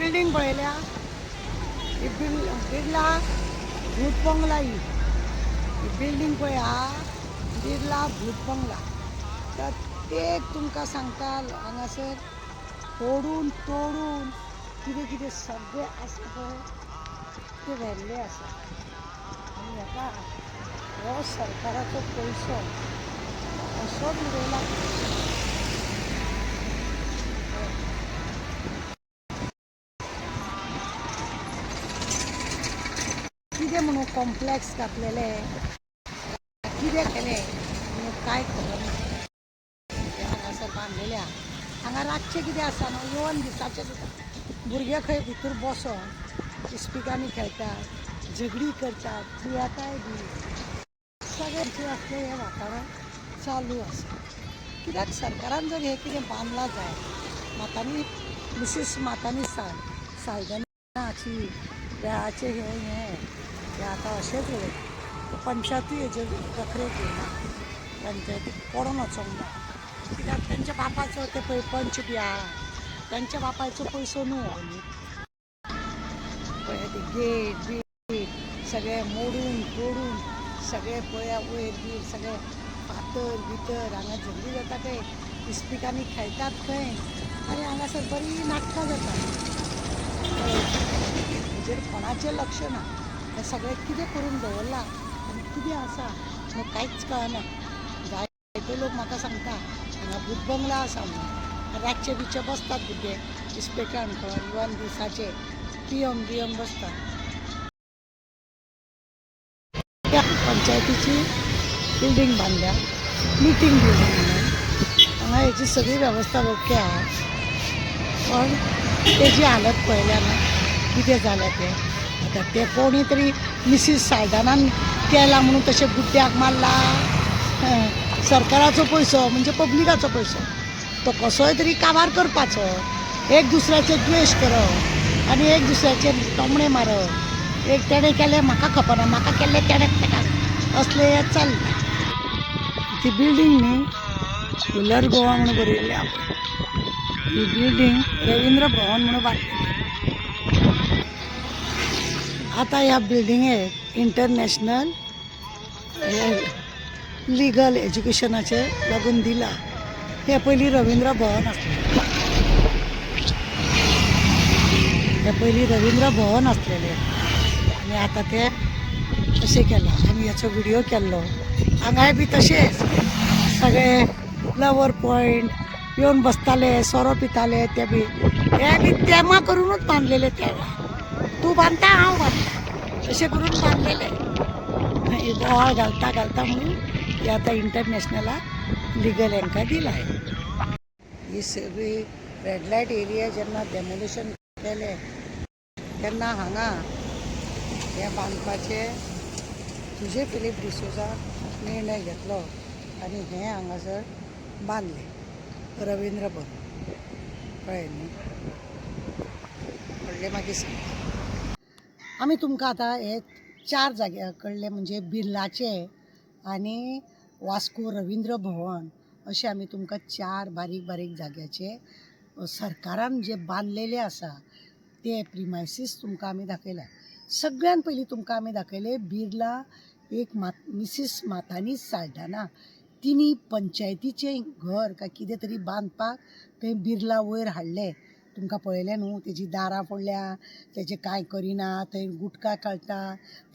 Building पळयल्या ही बिर्ला भूत बंगला ही बिल्डिंग पळय हा बिर्ला भूत बंगला. प्रत्येक तुमकां सांगता हांगासर फोडून तोडून कितें कितें सगळें आसा पळय तें व्हेल्लें आसा. आनी हेका हो सरकाराचो पयसो असोच उडयला. कितें म्हणून कॉम्प्लेक्स घातलेले कितें केलें म्हणून कांय खबर ना. हांगासर बांदलेल्या हांगा रातचें कितें आसा न्हू येवन दिसाचें सुद्दां भुरगे खंय भितर बसोन इस्पिकांनी खेळटात झगडी करतात पियेताय बी सगळें असलें हें वातावरण चालू आसा. कित्याक सरकारान जर हें कितें बांदलां जाय मातांनी मिसीस मातांनी सायदनाची वेळाचें हें आतां अशेंच उलयता पंचायती हेजेर तक्रेर घेयना पंचायतीक पडोन वचोंक ना. कित्याक तेंच्या बापाचो ते पळय पंच बी आहा तेंच्या बापायचो पयसो न्हू पळय ते गेट बीट सगळें मोडून तोडून सगळें पळया वयर बीर सगळें फातर भितर हांगा झगडी जाता खंय इस्पिकांनी खेळटात खंय आनी हांगासर बरी नाटकां जातात. हेजेर कोणाचें लक्ष ना. हें सगळें कितें करून दवरलां आनी कितें आसा हें कांयच कळना. जायते लोक म्हाका सांगता हांगा भूत बंगला आसा म्हणून रातचे बिचे बसतात भुरगे इस्पिकान येवन दिसाचे पियोंक बसतात. त्या पंचायतीची बिल्डींग बांदल्या मिटींग बिल्डींग म्हणून हांगा हेची सगळी वेवस्था ओके आहा. पण तेजी हालत पळयल्या ना कितें जालें तें आतां तें कोणी तरी मिसीस सायडनान केलां म्हणून तशें बुड्ड्याक मारला. सरकाराचो पयसो म्हणजे पब्लिकाचो पयसो तो कसोय तरी काबार करपाचो. एक दुसऱ्याचे द्वेश करप आनी एक दुसऱ्याचे टोमणे मारप. एक तेणें केलें म्हाका खपना म्हाका केल्लें तेणें तेका असलें हें चल्लां. ती बिल्डींग न्ही उलर गोवा म्हणून बरयल्लें आहा पळय ही बिल्डींग रवींद्र भवन म्हणून बांदलेली. आतां ह्या बिल्डिंगेक इंटरनॅशनल लिगल एज्युकेशनाचे लागून दिला. हे पयलीं रवींद्र भवन आसलेलें आनी आतां तें अशें केलां. आमी हेचो व्हिडियो केल्लो हांगाय बी तशेंच सगळे लवर पॉयंट येवन बसताले सोरो पिताले ते बी हे बी तेमा करूनच बांदलेले. त्या तूं बांदता हांव बांदता अशें करून बांदलेले. बोवाळ घालता म्हणून ही आतां इंटरनॅशनलाक लिगल हांकां दिलाय. ही सगळी रेड लायट एरिया जेन्ना डेमोलिशन केलें तेन्ना हांगा हें बांदपाचें तुजे फिलीप डिसोजा निर्णय घेतलो आनी हें हांगासर बांदलें रवींद्र भवन. कळ्ळें न्ही व्हडलें मागीर सांगता. आमी तुमकां आतां हे 4 जाग्या कळ्ळे म्हणजे बिर्लाचें आनी वास्को रवींद्र भवन अशें आमी तुमकां 4 बारीक बारीक जाग्याचे सरकारान जे बांदलेले आसा ते प्रिमायसीस तुमकां आमी दाखयल्या. सगळ्यान पयलीं तुमकां आमी दाखयलें बिर्ला एक मिसीस मातांनी साल्ढाणा तिणी पंचायतीचें घर काय कितें तरी बांदपाक थंय बिर्ला वयर हाडलें. तुमकां पळयलें न्हू तेजी दारां फोडल्या तेजें कांय करिना थंय गुटखा काडटा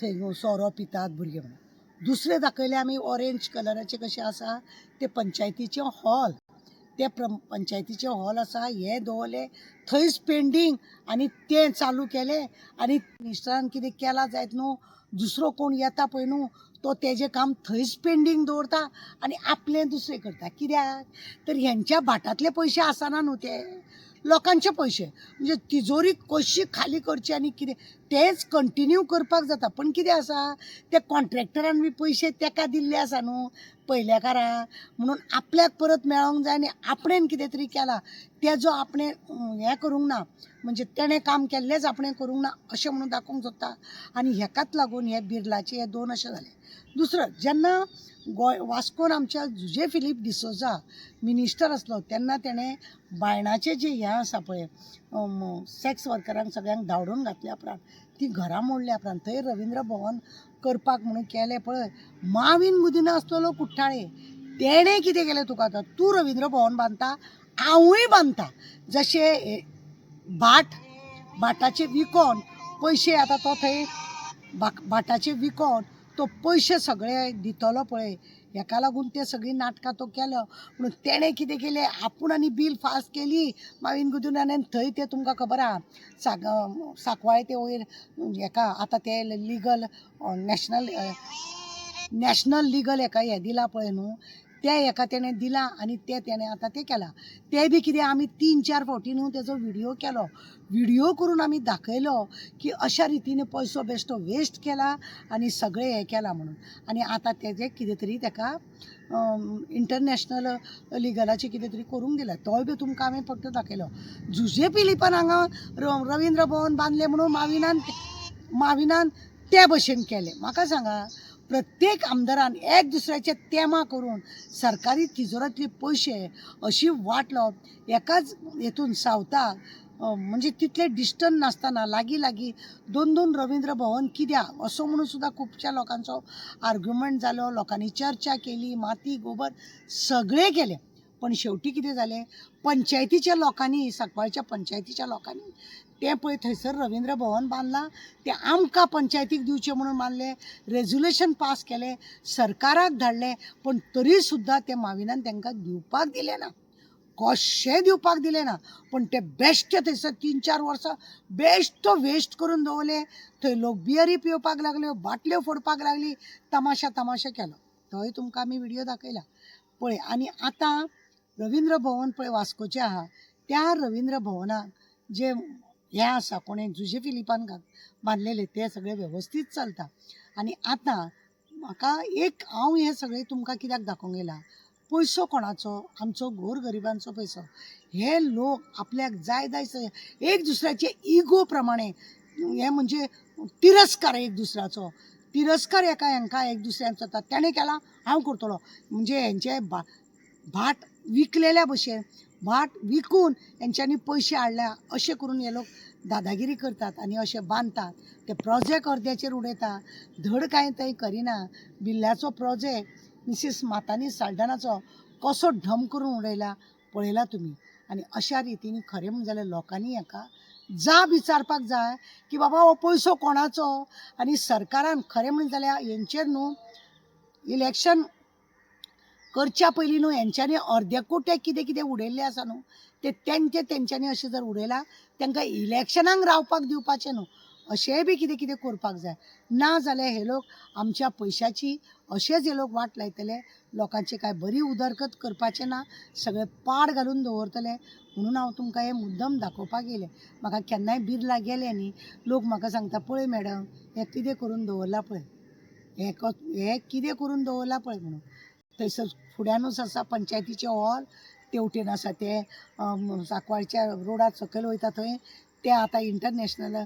थंय सोरो पितात भुरगे म्हणून. दुसरें दाखयलें आमी ऑरेंज कलराचें कशें आसा तें पंचायतीचें हॉल. ते पंचायतीचें हॉल आसा हें दवरलें थंयच पेंडींग आनी तें चालू केलें आनी मिनिस्टरान कितें केलां जायत न्हू दुसरो कोण येता पळय न्हू तो तेजें काम थंयच पेंडींग दवरता आनी आपलें दुसरें करता. कित्याक तर हेंच्या भाटांतले पयशे आसना न्हू ते लोकांचे पयशे म्हणजे तिजोरी कशी खाली करची आनी कितें तेंच कंटिन्यू करपाक जाता. पण कितें आसा ते कॉन्ट्रॅक्टरान बी पयशे तेका दिल्ले आसा न्हू पयल्याकारा म्हणून आपल्याक परत मेळोंक जाय आनी आपणेन कितें तरी केलां तेजो आपणें हें करूंक ना म्हणजे तेणें काम केल्लेंच आपणें करूंक ना अशें म्हणून दाखोवंक सोदता. आनी हेकाच लागून हे बिर्लाचे हे 2 अशें जाले. दुसरं जेन्ना वास्कोन आमच्या जुजे फिलीप डिसोजा मिनिस्टर असलो तेन्ना तेणें बायणाचे जे हें आसा पळय सेक्स वर्करांक सगळ्यांक धांवडून घातल्या उपरांत ती घरां मोडल्या उपरांत थंय रवींद्र भवन करपाक म्हणून केलें पळय. माविन गुदिना आसलेलो कुट्टाळे तेणें कितें केलें तुका आतां तूं रवींद्र भवन बांदता हांवूय बांदता. जशें भाटाचे विकोन पयशे आतां तो थंय भाटाचे विकोन तो पयशे सगळे दितलो पळय हेका लागून ते सगळीं नाटकां तो केलो. म्हणून तेणें कितें केलें आपूण आनी बील पास केली माविन गुदिन्यान थंय ते तुमकां खबर आहा सांकवाळे ते वयर हेका आतां ते लिगल नॅशनल लिगल हेका हें दिलां पळय न्हू त्या हेका तेणें दिलां आनी ते तेणें आतां तें केलां. ते बी कितें आमी 3-4 फावटी न्हू तेजो व्हिडियो करून आमी दाखयलो की अशा रितीन पयसो बेश्टो वेस्ट केला आनी सगळें हें केलां म्हणून. आनी आतां तेजें कितें तरी तेका इंटरनॅशनल लिगलाचें कितें तरी करूंक दिलां. तोय बी तुमकां हांवें फक्त दाखयलो. जुजे फिलिपान हांगा रवींद्र भवन बांदलें म्हणून माविनान ते भशेन केलें. म्हाका सांगा प्रत्येक आमदारान एक दुसऱ्याचे तेमा करून सरकारी तिजोरांतले पयशे अशी वाट लावप एकाच हेतून सावताक म्हणजे तितले डिस्टन्स नासतना लागीं 2-2 रवींद्र भवन कित्याक असो म्हणून सुद्दां खुबश्या लोकांचो आर्ग्युमेंट जालो. लोकांनी चर्चा केली माती गोबर सगळें केलें पण शेवटी कितें जालें पंचायतीच्या लोकांनी सांकवाळच्या पंचायतीच्या लोकांनी तें पळय थंयसर रवींद्र भवन बांदलां तें आमकां पंचायतीक दिवचें म्हणून मानलें. रेजोल्युशन पास केलें सरकाराक धाडलें पण तरी सुद्दां ते माविनान तांकां दिवपाक दिलें ना. कशें दिवपाक दिलें ना पण ते बेश्टे थंयसर 3-4 वर्सां बेश्टो वेस्ट करून दवरले. थंय लोक बियरी पिवपाक लागल्यो बाटल्यो फोडपाक लागली तमाशा केलो. थंय तुमकां आमी व्हिडियो दाखयला पळय. आनी आतां रवींद्र भवन पळय वास्कोचें आहा त्या रवींद्र भवनाक जे हें आसा कोणें जुजे फिलिपान बांदलेलें तें सगळें वेवस्थीत चलता. आनी आतां म्हाका हांव हें सगळें तुमकां कित्याक दाखोवंक येयला पयसो कोणाचो आमचो गोरगरिबांचो पयसो. हे लोक आपल्याक जाय एक दुसऱ्याचे इगो प्रमाणे हें म्हणजे तिरस्कार एक दुसऱ्याचो तिरस्कार हेंका एक दुसऱ्यांचो जाता. तेणें केला हांव करतलो म्हणजे हेंचे भाट विकलेल्या भशेन भाट विकून हेंच्यांनी पयशे हाडल्या अशें करून हे लोक दादागिरी करतात आनी अशें बांदतात. ते प्रोजेक्ट अर्द्याचेर उडयता धड कांय थंय करिना. बिल्ल्याचो प्रोजेक्ट मिसीस मातानी साल्डनाचो कसो ढम करून उडयला पळयला तुमी. आनी अशा रितीन खरें म्हणलें जाल्यार लोकांनी हेका विचारपाक जाय की बाबा हो पयसो कोणाचो. आनी सरकारान खरें म्हणलें जाल्यार हेंचेर न्हू इलेक्शन करच्या पयलीं न्हू हेंच्यांनी अर्देकोटे कितें उडयल्लें आसा न्हू ते तेंच्यांनी अशें जर उडयलां तांकां इलेक्शनाक रावपाक दिवपाचें न्हू अशेंय बी कितें करपाक जाय. ना जाल्यार हे लोक आमच्या पयशांची अशेंच हे लोक वाट लायतले. लोकांची कांय बरी उदरगत करपाचें ना सगळें पाड घालून दवरतले. म्हणून हांव तुमकां हें मुद्दम दाखोवपाक येयलें. म्हाका केन्नाय बिर्ला गेलें न्ही लोक म्हाका सांगता पळय मॅडम हें कितें करून दवरलां पळय हें कितें करून दवरलां पळय म्हणून. थंयसर फुड्यानूच आसा पंचायतीचें हॉल तेवटेन आसा ते सांकवाळच्या रोडार सकयल वयता थंय ते आतां इंटरनॅशनल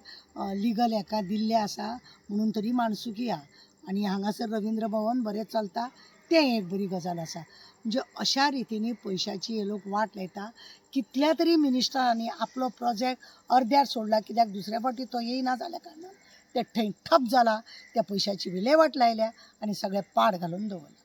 लिगल हेका दिल्लें आसा म्हणून तरी माणसुकी आहा. आनी हांगासर रवींद्र भवन बरें चलता तें एक बरी गजाल आसा. म्हणजे अशा रितीनी पयशांची हे लोक वाट लायता. कितल्या तरी मिनिस्टरांनी आपलो प्रोजेक्ट अर्द्यार सोडला कित्याक दुसऱ्या फावटी तो येयना जाल्या कारणान ते थंय ठप जाला त्या पयशांची विलेवाट लायल्या आनी सगळें पाड घालून दवरला.